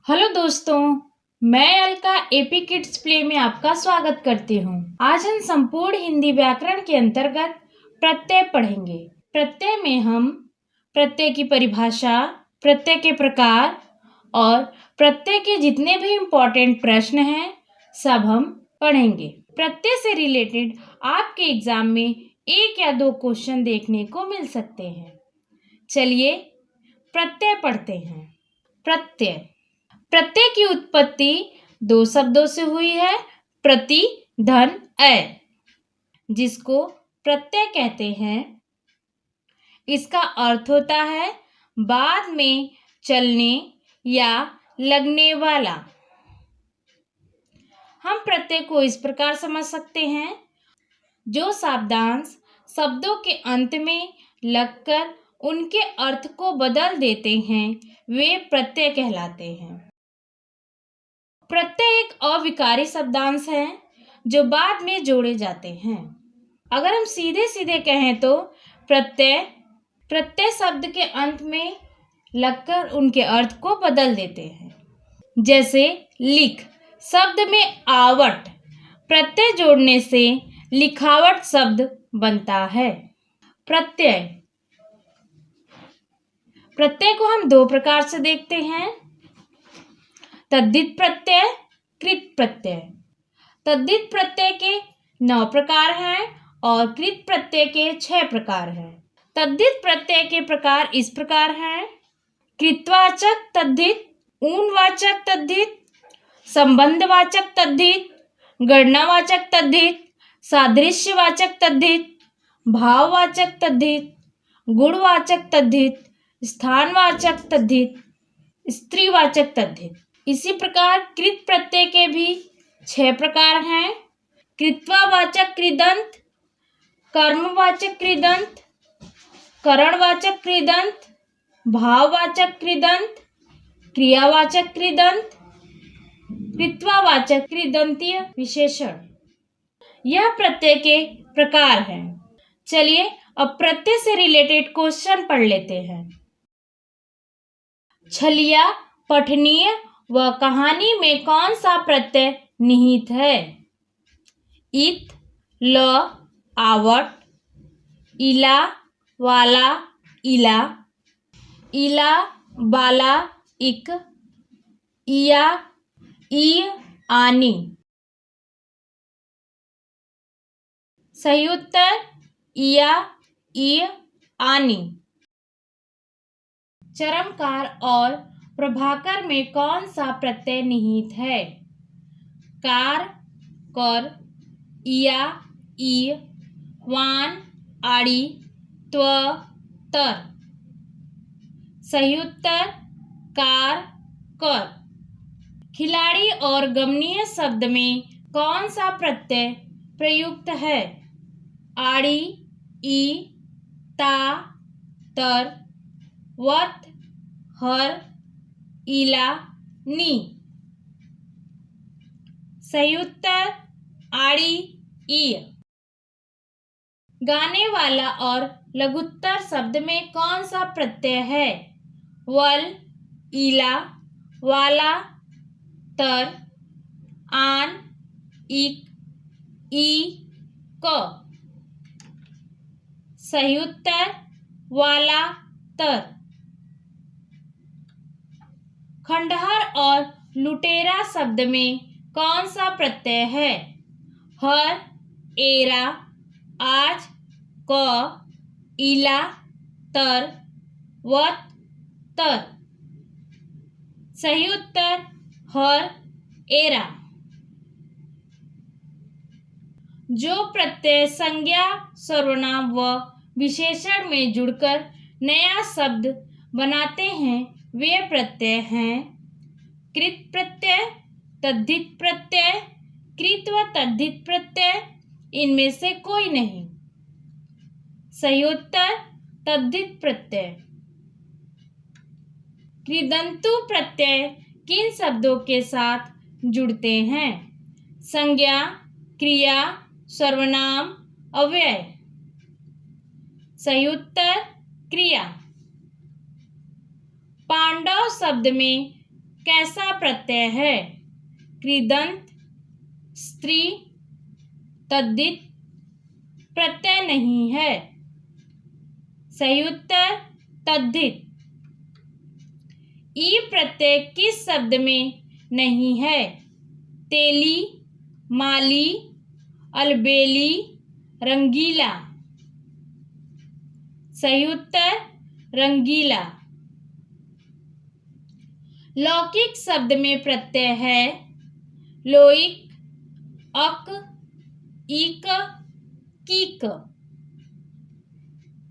Hello दोस्तों, मैं Alka AP kids play में आपका स्वागत करती हूँ। आज हम संपूर्ण हिंदी व्याकरण के अंतर्गत प्रत्यय पढ़ेंगे। प्रत्यय में हम प्रत्यय की परिभाषा, प्रत्यय के प्रकार और प्रत्यय के जितने भी इम्पोर्टेंट प्रश्न हैं सब हम पढ़ेंगे। प्रत्यय से रिलेटेड आपके एग्जाम में 1 या 2 क्वेश्चन देखने को मिल सकते हैं। चलिए प्रत्यय पढ़ते हैं। प्रत्यय की उत्पत्ति 2 शब्दों से हुई है, प्रति धन अय, जिसको प्रत्यय कहते हैं। इसका अर्थ होता है बाद में चलने या लगने वाला। हम प्रत्यय को इस प्रकार समझ सकते हैं, जो शब्दांश शब्दों के अंत में लगकर उनके अर्थ को बदल देते हैं, वे प्रत्यय कहलाते हैं। प्रत्यय एक अविकारी शब्दांश है जो बाद में जोड़े जाते हैं। अगर हम सीधे सीधे कहें तो प्रत्यय शब्द के अंत में लगकर उनके अर्थ को बदल देते हैं। जैसे लिख शब्द में आवट, प्रत्यय जोड़ने से लिखावट शब्द बनता है। प्रत्यय को हम 2 प्रकार से देखते हैं, तद्धित प्रत्यय, कृत प्रत्यय। तद्धित प्रत्यय के 9 प्रकार हैं और कृत प्रत्यय के 6 प्रकार हैं। तद्धित प्रत्यय के प्रकार इस प्रकार हैं: कृतवाचक तद्धित, ऊनवाचक तद्धित, संबंधवाचक तद्धित, गणनावाचक तद्धित, सादृश्यवाचक तद्धित, भाववाचक तद्धित, गुणवाचक तद्धित, स्थानवाचक तद्धित, स्त्रीवाचक तद्धित। इसी प्रकार कृत प्रत्यय के भी 6 प्रकार हैं: कृत्वावाचक कृदंत, कर्मवाचक कृदंत, करणवाचक कृदंत, भाववाचक कृदंत, क्रियावाचक कृदंत, कृत्वावाचक कृदंतीय विशेषण। यह प्रत्यय के प्रकार हैं। चलिए अब प्रत्यय से रिलेटेड क्वेश्चन पढ़ लेते हैं। छलिया, पठनीय व कहानी में कौन सा प्रत्यय निहित है? इत, ल, आवट, इला, वाला, इला, इला, बाला, इक, इया, ई, आनी। सही उत्तर इया, ई, आनी। चरमकार और प्रभाकर में कौन सा प्रत्यय निहित है? कार, कर, इया, ई, वान, आड़ी, त्व, तर। सही उत्तर कार, कर। खिलाड़ी और गमनीय शब्द में कौन सा प्रत्यय प्रयुक्त है? आड़ी, ई, ता, तर, वत, हर, इला, नी। सही उत्तर आड़ी, ई। गाने वाला और लघुत्तर शब्द में कौन सा प्रत्यय है? वल, इला, वाला, तर, आन, इक, ई, क। सही उत्तर वाला, तर। खंडहर और लुटेरा शब्द में कौन सा प्रत्यय है? हर, एरा, आज, क, इला, तर, वत, तर। सही उत्तर हर, एरा। जो प्रत्यय संज्ञा, सर्वनाम व विशेषण में जुड़कर नया शब्द बनाते हैं, वे प्रत्यय हैं कृत प्रत्यय, तद्धित प्रत्यय, कृत व तद्धित प्रत्यय। इनमें से कोई नहीं। सही उत्तर तद्धित प्रत्यय। कृदंतु प्रत्यय किन शब्दों के साथ जुड़ते हैं? संज्ञा, क्रिया, सर्वनाम, अव्यय। सही उत्तर क्रिया। पांडव शब्द में कैसा प्रत्यय है? कृदंत, स्त्री, तद्धित। प्रत्यय नहीं है। सही उत्तर तद्धित। ई प्रत्यय किस शब्द में नहीं है? तेली, माली, अलबेली, रंगीला। सही उत्तर रंगीला। लौकिक शब्द में प्रत्यय है लोइक, अक, ईक, कीक।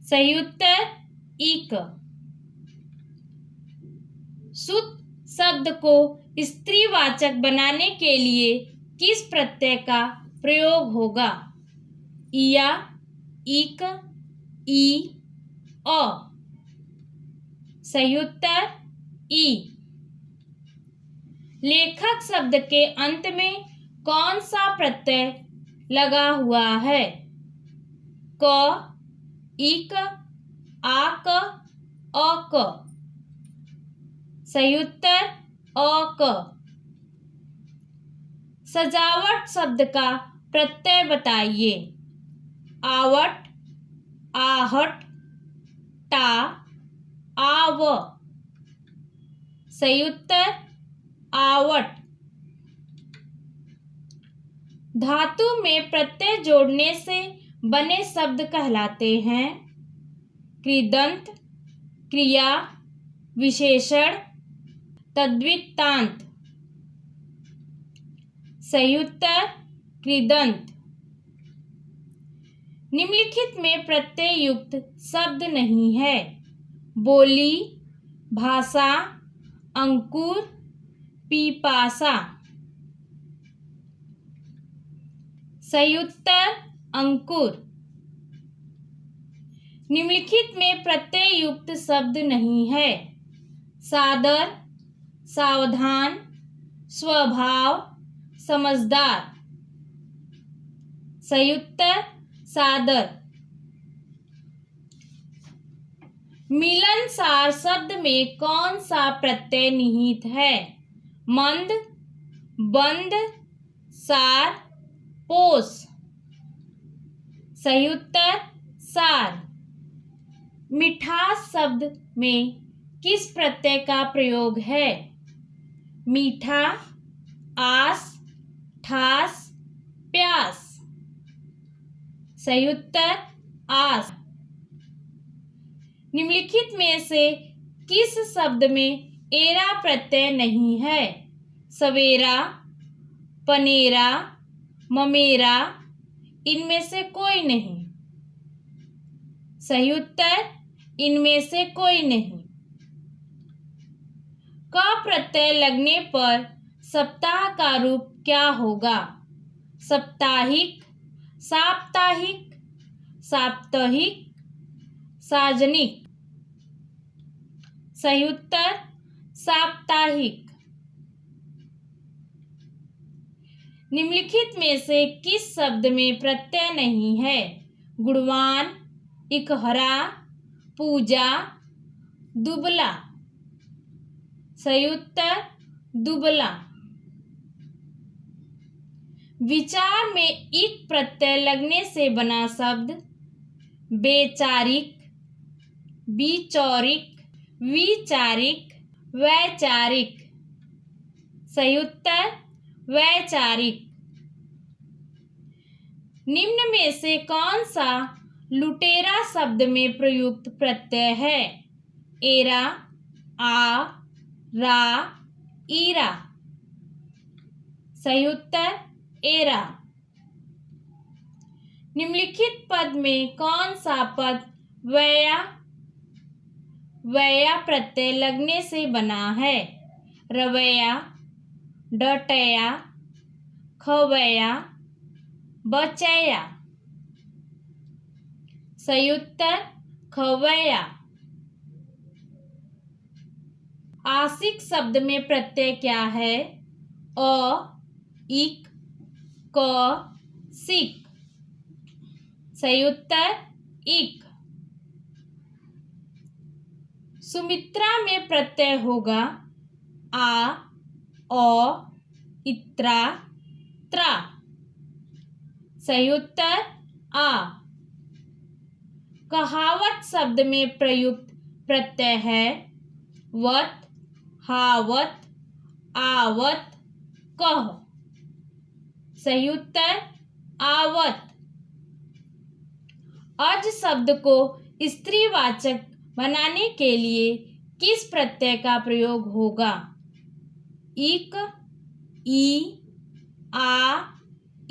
सही उत्तर ईक। सुत शब्द को स्त्रीवाचक बनाने के लिए किस प्रत्यय का प्रयोग होगा? इया, ईक, ई, अ। सही उत्तर ई। लेखक शब्द के अंत में कौन सा प्रत्यय लगा हुआ है? क, इक, आक, अक। सही उत्तर अक। सजावट शब्द का प्रत्यय बताइए। आवट, आहट, टा, आव। सही उत्तर आवट। धातु में प्रत्यय जोड़ने से बने शब्द कहलाते हैं कृदंत, क्रिया, विशेषण, तद्वितांत। सही उत्तर कृदंत। निम्नलिखित में प्रत्यय युक्त शब्द नहीं है। बोली, भाषा, अंकुर, पिपासा। सही उत्तर अंकुर। निम्नलिखित में प्रत्यय युक्त शब्द नहीं है। सादर, सावधान, स्वभाव, समझदार। सही उत्तर सादर। मिलनसार शब्द में कौन सा प्रत्यय निहित है? मंद, बंद, सार, पोष। सही उत्तर सार। मिठास शब्द में किस प्रत्यय का प्रयोग है? मीठा, आस, ठास, प्यास। सही उत्तर आस। निम्नलिखित में से किस शब्द में एरा प्रत्यय नहीं है? सवेरा, पनेरा, ममेरा। इनमें से कोई नहीं। सही उत्तर इनमें से कोई नहीं। क प्रत्यय लगने पर सप्ताह का रूप क्या होगा? साप्ताहिक, साप्ताहिक, साप्ताहिक, साजनिक। सही उत्तर साप्ताहिक। निम्नलिखित में से किस शब्द में प्रत्यय नहीं है? गुणवान, इकहरा, पूजा, दुबला। सही उत्तर दुबला। विचार में इक प्रत्यय लगने से बना शब्द बेचारिक, बिचौरिक, विचारिक, वैचारिक। सही उत्तर वैचारिक। निम्न में से कौन सा लुटेरा शब्द में प्रयुक्त प्रत्यय है? एरा, आ, रा, ईरा। सही उत्तर एरा। निम्नलिखित पद में कौन सा पद वया, वया प्रत्यय लगने से बना है? रवैया, डटैया, खवैया, बचैया। सही उत्तर खवैया। आशिक शब्द में प्रत्यय क्या है? अ, इक, क, सिक। सही उत्तर इक। सुमित्रा में प्रत्यय होगा आ, इत्रा त्रा। सही उत्तर आ। कहावत शब्द में प्रयुक्त प्रत्यय है वत, हावत, आवत, कह। सही उत्तर आवत। अज शब्द को स्त्रीवाचक बनाने के लिए किस प्रत्यय का प्रयोग होगा? इक, ई, आ,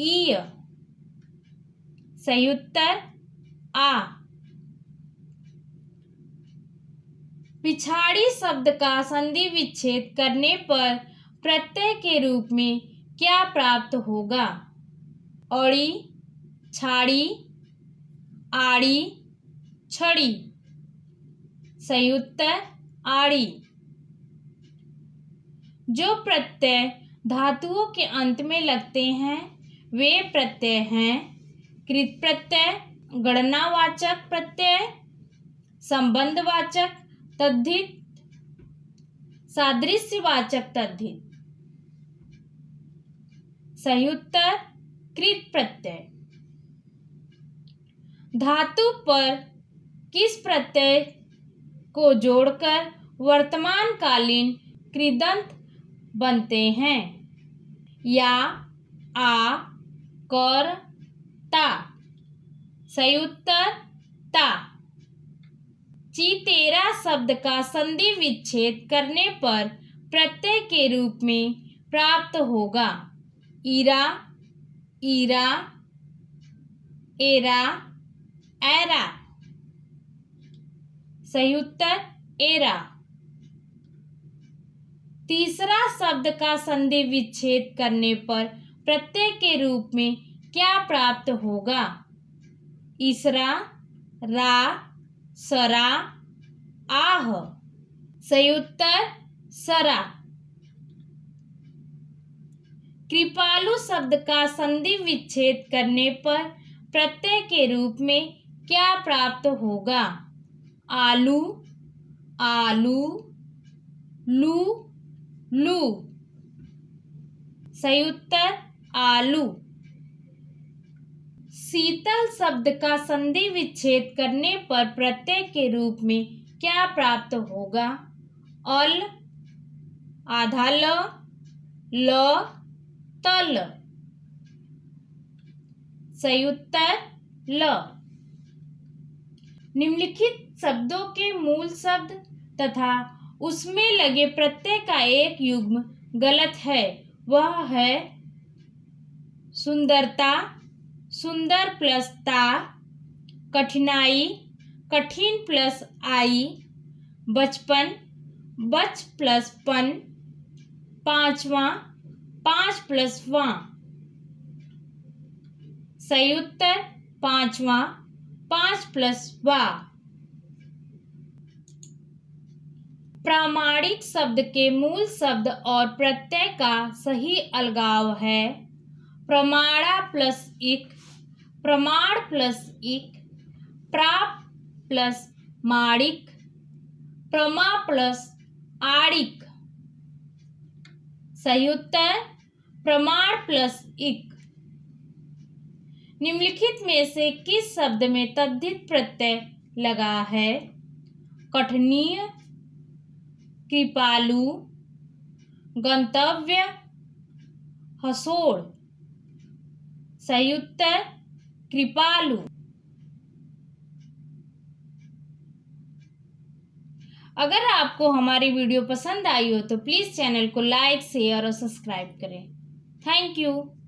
ईय। सही उत्तर आ। पिछाड़ी शब्द का संधि विच्छेद करने पर प्रत्यय के रूप में क्या प्राप्त होगा? अड़ी, छाड़ी, आड़ी, छड़ी। सही उत्तर आड़ी। जो प्रत्यय धातुओं के अंत में लगते हैं वे प्रत्यय हैं कृत प्रत्यय, गणनावाचक प्रत्यय, संबंधवाचक तद्धित, सादृश्यवाचक तद्धित। सही उत्तर कृत प्रत्यय। धातु पर किस प्रत्यय को जोड़कर वर्तमान कालीन कृदंत बनते हैं? या, आ, कर, ता। सही उत्तर ता। चितेरा शब्द का संधि विच्छेद करने पर प्रत्यय के रूप में प्राप्त होगा? ईरा, ईरा, एरा, ऐरा। सही उत्तर एरा। तीसरा शब्द का संधि विच्छेद करने पर प्रत्यय के रूप में क्या प्राप्त होगा? इसरा, रा, सरा, आह। सही उत्तर सरा। कृपालु शब्द का संधि विच्छेद करने पर प्रत्यय के रूप में क्या प्राप्त होगा? आलू, आलू, लू, लू। सही उत्तर आलू। शीतल शब्द का संधि विच्छेद करने पर प्रत्यय के रूप में क्या प्राप्त होगा? अल, आधा ल, तल। सही उत्तर ल। निम्नलिखित शब्दों के मूल शब्द तथा उसमें लगे प्रत्यय का एक युग्म गलत है। वह है सुंदरता, सुंदर प्लस ता, कठिनाई, कठिन प्लस आई, बचपन, बच प्लस पन, पांचवा, पांच प्लस वां। सही उत्तर पांचवा, पांच प्लस वा। प्रामाणिक शब्द के मूल शब्द और प्रत्यय का सही अलगाव है प्रमाणा प्लस इक, प्रमाण प्लस इक, प्राप प्लस माणिक, प्रमा प्लस आड़िक। सही उत्तर प्रमाण प्लस इक। निम्नलिखित में से किस शब्द में तद्धित प्रत्यय लगा है? कठिनीय, कृपालु, गंतव्य, हसोड़। सही उत्तर कृपालु। अगर आपको हमारी वीडियो पसंद आई हो तो प्लीज़ चैनल को लाइक, शेयर और सब्सक्राइब करें। Thank you.